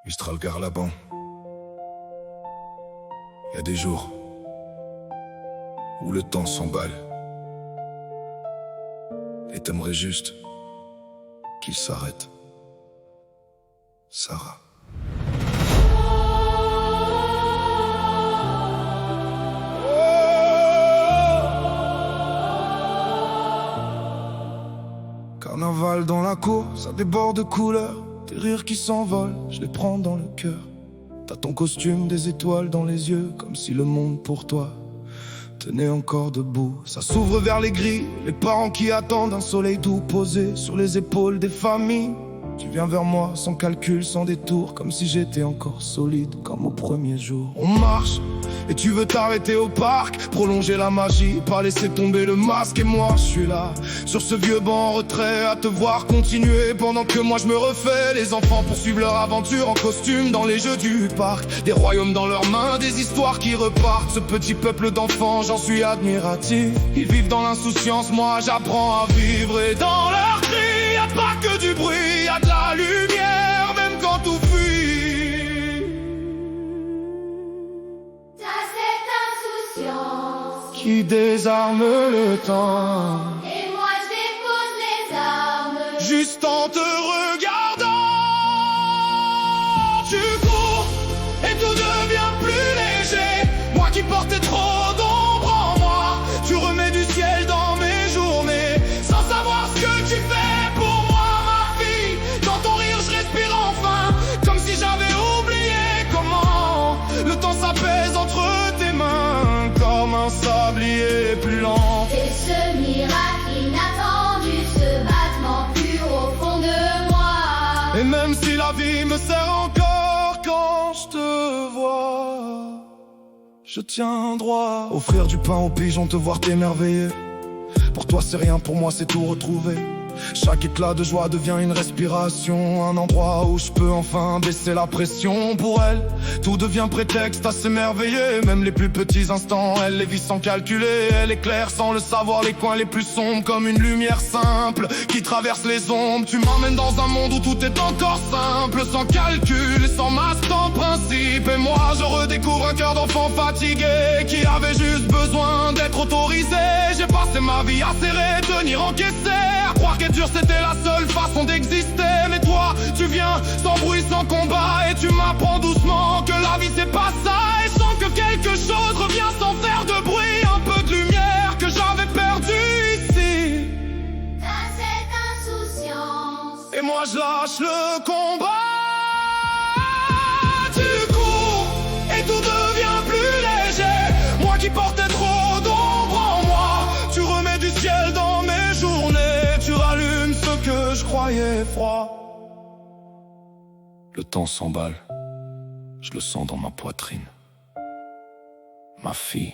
Mistral Garlaban. Y a des jours où le temps s'emballe et t'aimerais juste qu'il s'arrête. Sarah. Carnaval dans la cour, ça déborde de couleurs. Tes rires qui s'envolent, je les prends dans le cœur. T'as ton costume, des étoiles dans les yeux, comme si le monde pour toi tenait encore debout. Ça s'ouvre vers les grilles, les parents qui attendent un soleil doux posé sur les épaules des familles. Tu viens vers moi sans calcul, sans détour, comme si j'étais encore solide, comme au premier jour. On marche, et tu veux t'arrêter au parc, prolonger la magie, pas laisser tomber le masque. Et moi je suis là, sur ce vieux banc en retrait, à te voir continuer pendant que moi je me refais. Les enfants poursuivent leur aventure en costume dans les jeux du parc, des royaumes dans leurs mains, des histoires qui repartent. Ce petit peuple d'enfants, j'en suis admiratif. Ils vivent dans l'insouciance, moi j'apprends à vivre. Et dans leurs cris, y'a pas que du bruit, y'a de la lumière, même quand tout fuit. T'as cette insouciance Qui désarme le temps, et moi je dépose les armes. juste en te regardant. Tu cours et tout devient plus léger. Moi qui portais trop d'ombre en moi, tu remets du ciel dans mes journées, sans savoir ce que tu fais pour moi, ma fille. Dans ton rire je respire enfin, comme si j'avais oublié comment le temps s'apaise entre tes mains, comme un sablier plus lent. C'est ce miracle inattendu, ce battement pur au fond de moi. Et même si la vie me sert encore quand je te vois, je tiens droit. Offrir du pain aux pigeons, te voir t'émerveiller. Pour toi c'est rien, pour moi c'est tout retrouver. Chaque éclat de joie devient une respiration, un endroit où je peux enfin baisser la pression. Pour elle, tout devient prétexte à s'émerveiller. Même les plus petits instants, elle les vit sans calculer. Elle éclaire sans le savoir les coins les plus sombres, comme une lumière simple qui traverse les ombres. Tu m'emmènes dans un monde où tout est encore simple, sans calcul et sans masque, sans principe. Et moi je redécouvre un cœur d'enfant fatigué, qui avait juste besoin d'être autorisé. J'ai passé ma vie à serrer, tenir, encaisser, à croire qu'être dur c'était la seule façon d'exister. Mais toi tu viens sans bruit, sans combat, et tu m'apprends doucement que la vie c'est pas ça. Et je sens que quelque chose revient sans faire de bruit, un peu de lumière que j'avais perdue ici. T'as cette insouciance Et moi je lâche le combat. Tu cours et tout devient plus léger. Moi qui portais trop d'ombre en moi, tu remets du ciel dans mes journées. Tu rallumes ce que je croyais froid. Le temps s'emballe, je le sens dans ma poitrine. Ma fille,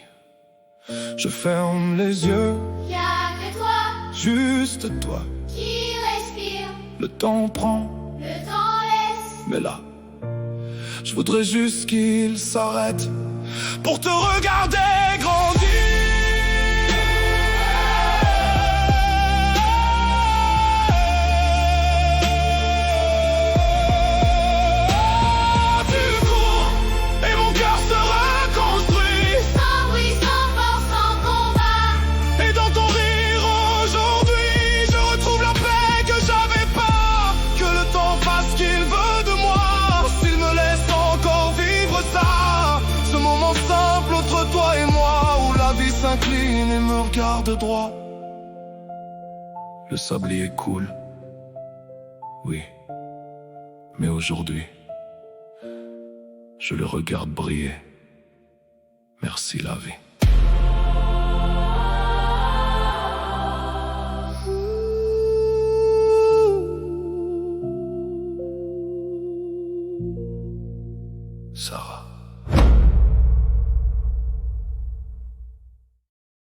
je ferme les yeux, y'a que toi juste toi. qui respire. Le temps prend, Le temps laisse mais là, je voudrais juste qu'il s'arrête pour te regarder grandir. Tu cours et mon cœur se reconstruit, sans bruit, sans force, sans combat. et dans ton rire aujourd'hui, je retrouve la paix que j'avais pas. Que le temps fasse ce qu'il veut de moi, s'il me laisse encore vivre ça. Ce moment simple entre toi et moi, où la vie s'incline et me regarde droit. Le sablier coule, oui, mais aujourd'hui, je le regarde briller. Merci la vie. Sarah.